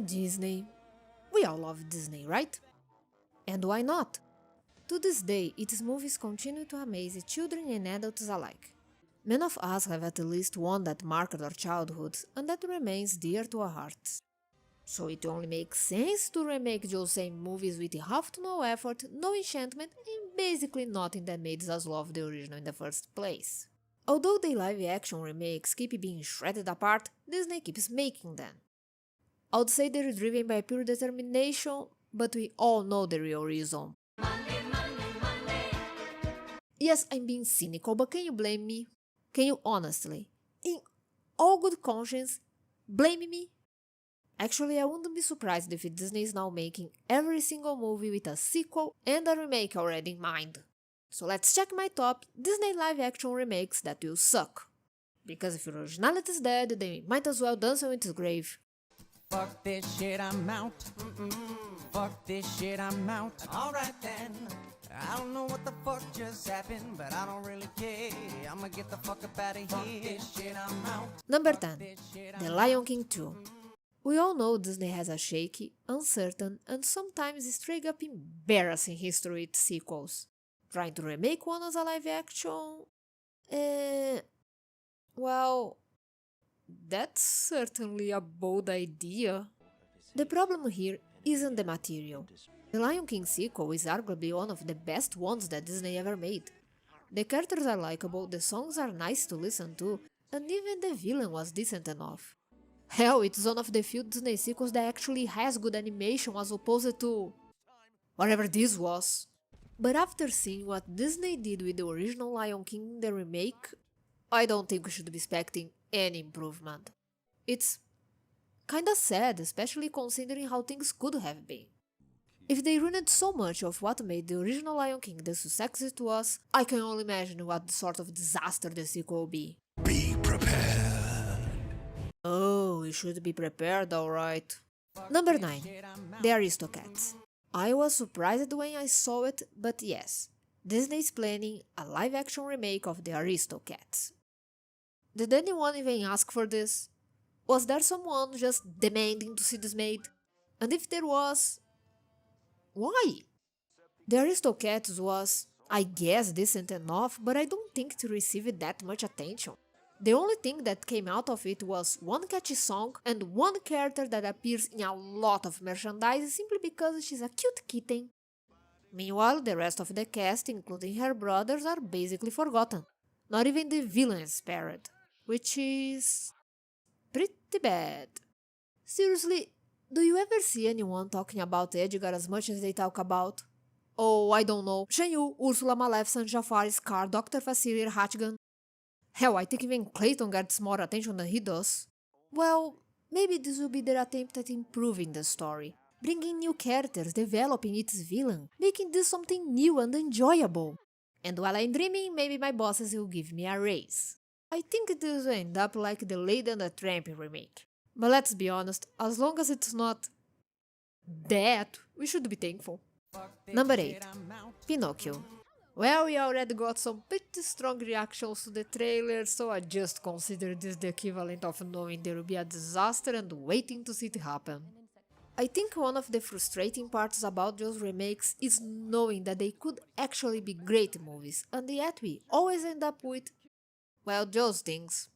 Disney. We all love Disney, right? And why not? To this day, its movies continue to amaze children and adults alike. Many of us have at least one that marked our childhoods and that remains dear to our hearts. So it only makes sense to remake those same movies with half to no effort, no enchantment, and basically nothing that made us love the original in the first place. Although the live-action remakes keep being shredded apart, Disney keeps making them. I would say they're driven by pure determination, but we all know the real reason. Yes, I'm being cynical, but can you blame me? Can you honestly, in all good conscience, blame me? Actually, I wouldn't be surprised if Disney is now making every single movie with a sequel and a remake already in mind. So let's check my top Disney live-action remakes that will suck. Because if originality is dead, they might as well dance on its grave. Fuck this shit, I'm out. Fuck this shit, I'm out. Alright then. I don't know what the fuck just happened, but I don't really care. I'ma get the fuck up out of here. Fuck this shit, I'm out. Number 10. The Lion King 2. We all know Disney has a shaky, uncertain, and sometimes straight up embarrassing history with sequels. Trying to remake one as a live action? Well, that's certainly a bold idea. The problem here isn't the material. The Lion King sequel is arguably one of the best ones that Disney ever made. The characters are likable, the songs are nice to listen to, and even the villain was decent enough. Hell, it's one of the few Disney sequels that actually has good animation as opposed to whatever this was. But after seeing what Disney did with the original Lion King in the remake, I don't think we should be expecting any improvement. It's kinda sad, especially considering how things could have been. If they ruined so much of what made the original Lion King the success it was, I can only imagine what sort of disaster the sequel will be. Be prepared. Oh, we should be prepared, alright. Number 9. The Aristocats. I was surprised when I saw it, but yes, Disney is planning a live-action remake of the Aristocats. Did anyone even ask for this? Was there someone just demanding to see this made? And if there was, why? The Aristocats was, I guess, decent enough, but I don't think it received that much attention. The only thing that came out of it was one catchy song and one character that appears in a lot of merchandise simply because she's a cute kitten. Meanwhile, the rest of the cast, including her brothers, are basically forgotten. Not even the villain is spared, which is pretty bad. Seriously, do you ever see anyone talking about Edgar as much as they talk about? Oh, I don't know, Shen Yu, Ursula, Maleficent, Jafar, Scar, Dr. Facilier, Hatchigan. Hell, I think even Clayton gets more attention than he does. Well, maybe this will be their attempt at improving the story, bringing new characters, developing its villain, making this something new and enjoyable. And while I'm dreaming, maybe my bosses will give me a raise. I think this will end up like the Lady and the Tramp remake. But let's be honest, as long as it's not that, we should be thankful. Number 8. Pinocchio. Well, we already got some pretty strong reactions to the trailer, so I just consider this the equivalent of knowing there will be a disaster and waiting to see it happen. I think one of the frustrating parts about those remakes is knowing that they could actually be great movies, and yet we always end up with, well, those things.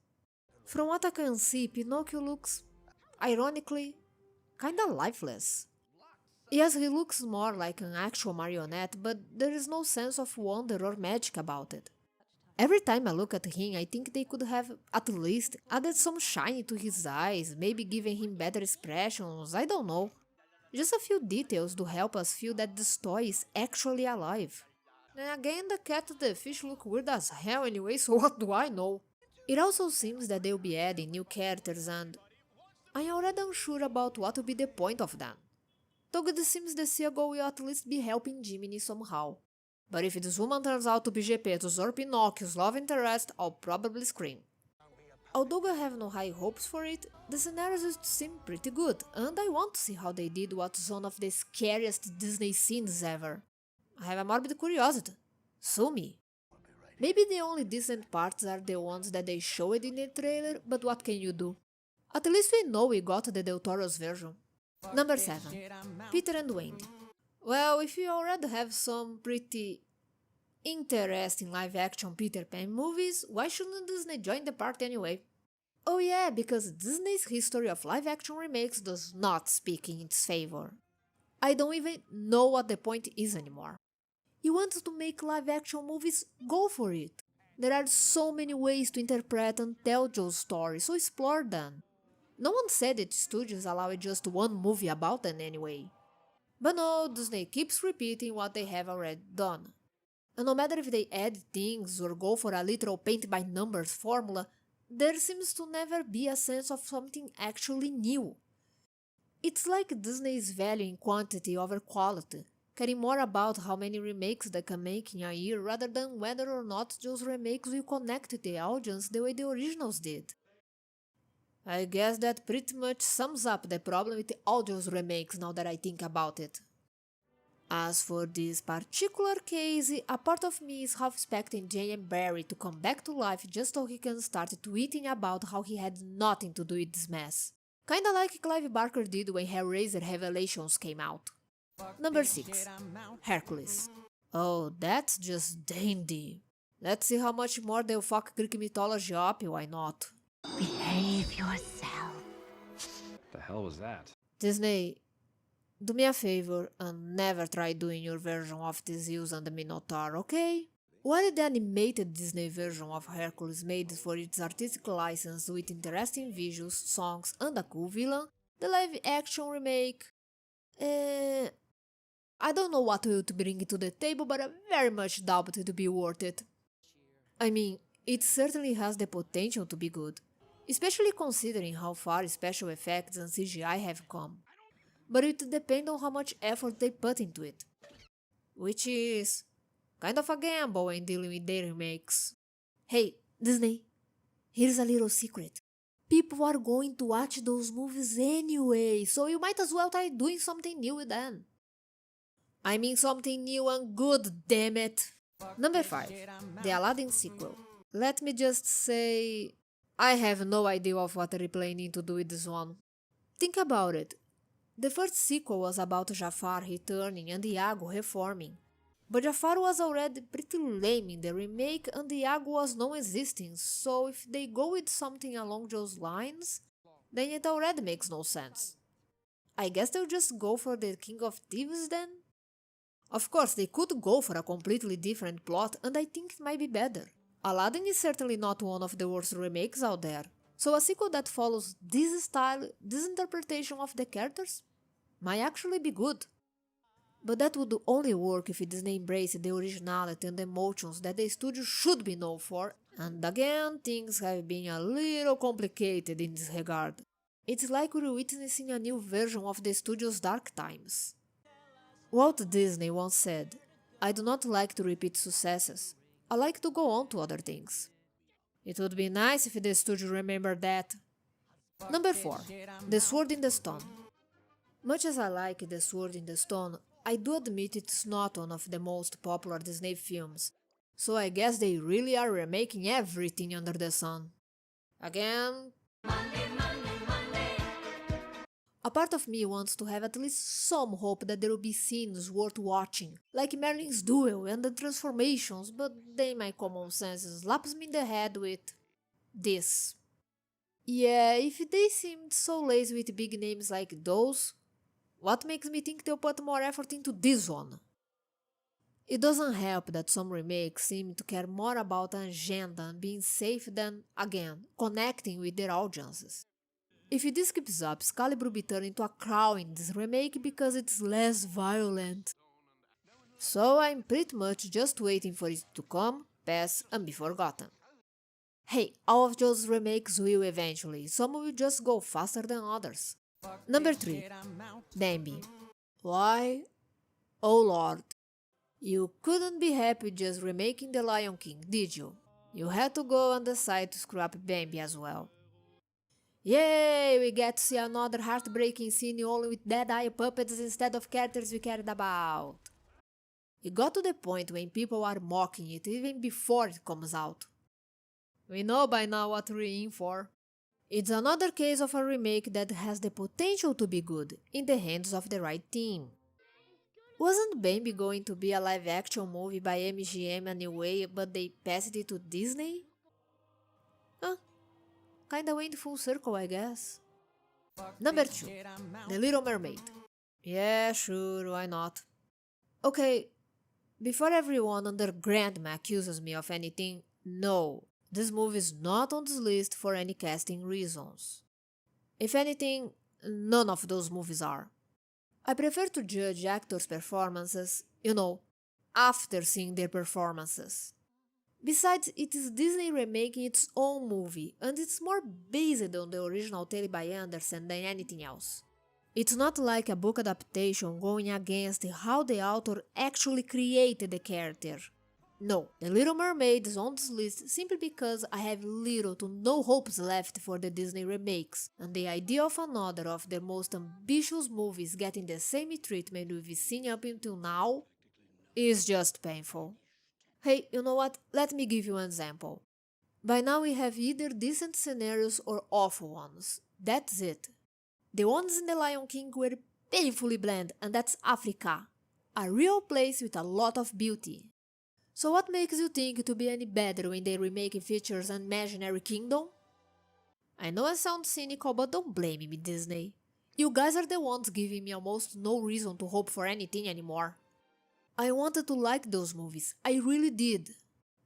From what I can see, Pinocchio looks, ironically, kinda lifeless. Yes, he looks more like an actual marionette, but there is no sense of wonder or magic about it. Every time I look at him, I think they could have at least added some shine to his eyes, maybe given him better expressions, I don't know. Just a few details to help us feel that this toy is actually alive. Then again, the cat and the fish look weird as hell anyway, so what do I know? It also seems that they'll be adding new characters and I'm already unsure about what will be the point of them. Though it seems the seagull will at least be helping Jiminy somehow. But if this woman turns out to be Geppetto's or Pinocchio's love interest, I'll probably scream. Although I have no high hopes for it, the scenarios seem pretty good, and I want to see how they did what's one of the scariest Disney scenes ever. I have a morbid curiosity. Sue me. Maybe the only decent parts are the ones that they showed in the trailer, but what can you do? At least we know we got the Del Toro's version. Number 7. Peter and Wendy. Well, if you already have some pretty interesting live-action Peter Pan movies, why shouldn't Disney join the party anyway? Oh yeah, because Disney's history of live-action remakes does not speak in its favor. I don't even know what the point is anymore. You want to make live-action movies? Go for it. There are so many ways to interpret and tell those stories, so explore them. No one said that studios allowed just one movie about them anyway. But no, Disney keeps repeating what they have already done. And no matter if they add things or go for a literal paint-by-numbers formula, there seems to never be a sense of something actually new. It's like Disney is valuing quantity over quality, caring more about how many remakes they can make in a year rather than whether or not those remakes will connect to the audience the way the originals did. I guess that pretty much sums up the problem with all those remakes now that I think about it. As for this particular case, a part of me is half expecting J.M. Barrie to come back to life just so he can start tweeting about how he had nothing to do with this mess. Kinda like Clive Barker did when Hellraiser Revelations came out. Number 6. Hercules. Oh, that's just dandy. Let's see how much more they'll fuck Greek mythology up, why not? Behave yourself. The hell was that? Disney, do me a favor and never try doing your version of Theseus and the Minotaur, okay? While the animated Disney version of Hercules made for its artistic license with interesting visuals, songs, and a cool villain, the live action remake... I don't know what will to bring to the table, but I very much doubt it to be worth it. I mean, it certainly has the potential to be good, especially considering how far special effects and CGI have come. But it depends on how much effort they put into it, which is kind of a gamble when dealing with their remakes. Hey, Disney, here's a little secret. People are going to watch those movies anyway, so you might as well try doing something new with them. I mean something new and good, damn it. Number 5. The Aladdin Sequel. Let me just say, I have no idea of what they're planning to do with this one. Think about it. The first sequel was about Jafar returning and Iago reforming. But Jafar was already pretty lame in the remake and Iago was non-existing, so if they go with something along those lines, then it already makes no sense. I guess they'll just go for the King of Thieves then? Of course, they could go for a completely different plot and I think it might be better. Aladdin is certainly not one of the worst remakes out there, so a sequel that follows this style, this interpretation of the characters, might actually be good. But that would only work if Disney embraced the originality and emotions that the studio should be known for, and again, things have been a little complicated in this regard. It's like we're witnessing a new version of the studio's dark times. Walt Disney once said, "I do not like to repeat successes. I like to go on to other things." It would be nice if the studio remembered that. Number 4. The Sword in the Stone. Much as I like The Sword in the Stone, I do admit it's not one of the most popular Disney films, so I guess they really are remaking everything under the sun. Again... A part of me wants to have at least some hope that there will be scenes worth watching, like Merlin's duel and the transformations, but then my common sense slaps me in the head with this. Yeah, if they seemed so lazy with big names like those, what makes me think they'll put more effort into this one? It doesn't help that some remakes seem to care more about an agenda and being safe than, again, connecting with their audiences. If this keeps up, Excalibur will be turned into a crow in this remake because it's less violent. So I'm pretty much just waiting for it to come, pass, and be forgotten. Hey, all of those remakes will eventually, some will just go faster than others. Number 3. Bambi. Why? Oh lord. You couldn't be happy just remaking The Lion King, did you? You had to go and decide to scrap Bambi as well. Yay! We get to see another heartbreaking scene only with dead-eye puppets instead of characters we cared about. It got to the point when people are mocking it even before it comes out. We know by now what we're in for. It's another case of a remake that has the potential to be good, in the hands of the right team. Wasn't Bambi going to be a live-action movie by MGM anyway, but they passed it to Disney? Huh, kinda went full circle, I guess. Number 2. The Little Mermaid. Yeah, sure, why not? Okay, before everyone under Grandma accuses me of anything, no, this movie is not on this list for any casting reasons. If anything, none of those movies are. I prefer to judge actors' performances, after seeing their performances. Besides, it is Disney remaking its own movie, and it's more based on the original tale by Anderson than anything else. It's not like a book adaptation going against how the author actually created the character. No, The Little Mermaid is on this list simply because I have little to no hopes left for the Disney remakes, and the idea of another of their most ambitious movies getting the same treatment we've seen up until now is just painful. Hey, you know what? Let me give you an example. By now we have either decent scenarios or awful ones. That's it. The ones in The Lion King were painfully bland, and that's Africa, a real place with a lot of beauty. So what makes you think it will be any better when they remake features an imaginary kingdom? I know I sound cynical, but don't blame me, Disney. You guys are the ones giving me almost no reason to hope for anything anymore. I wanted to like those movies, I really did.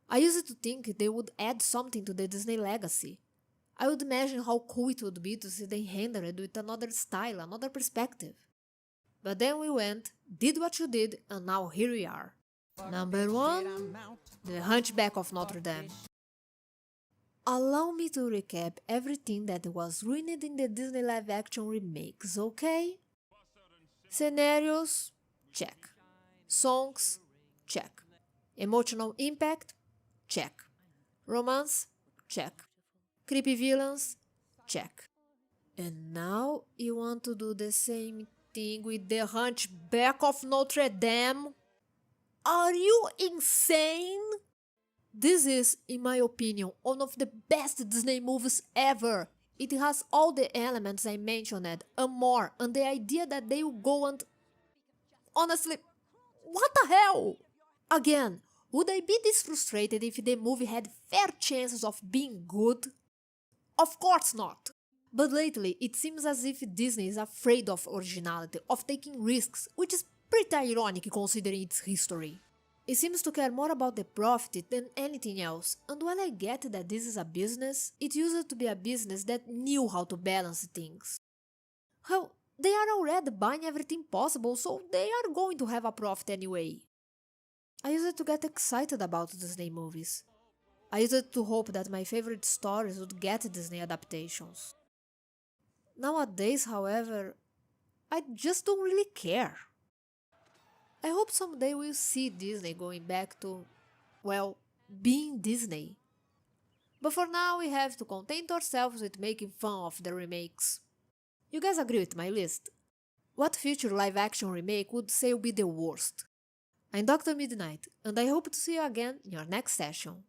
I used to think they would add something to the Disney legacy. I would imagine how cool it would be to see them handled with another style, another perspective. But then we went, did what you did, and now here we are. Number 1, The Hunchback of Notre Dame. Allow me to recap everything that was ruined in the Disney Live Action Remakes, okay? Scenarios? Check. Songs? Check. Emotional impact? Check. Romance? Check. Creepy villains? Check. And now you want to do the same thing with The Hunchback of Notre Dame? Are you insane? This is, in my opinion, one of the best Disney movies ever. It has all the elements I mentioned and more, and the idea that they will go and... Honestly, what the hell? Again, would I be this frustrated if the movie had fair chances of being good? Of course not. But lately, it seems as if Disney is afraid of originality, of taking risks, which is pretty ironic considering its history. It seems to care more about the profit than anything else, and while I get that this is a business, it used to be a business that knew how to balance things. Hell, they are already buying everything possible, so they are going to have a profit anyway. I used to get excited about Disney movies. I used to hope that my favorite stories would get Disney adaptations. Nowadays, however, I just don't really care. I hope someday we'll see Disney going back to, well, being Disney. But for now, we have to content ourselves with making fun of the remakes. You guys agree with my list? What future live-action remake would say will be the worst? I'm Dr. Midnight, and I hope to see you again in your next session.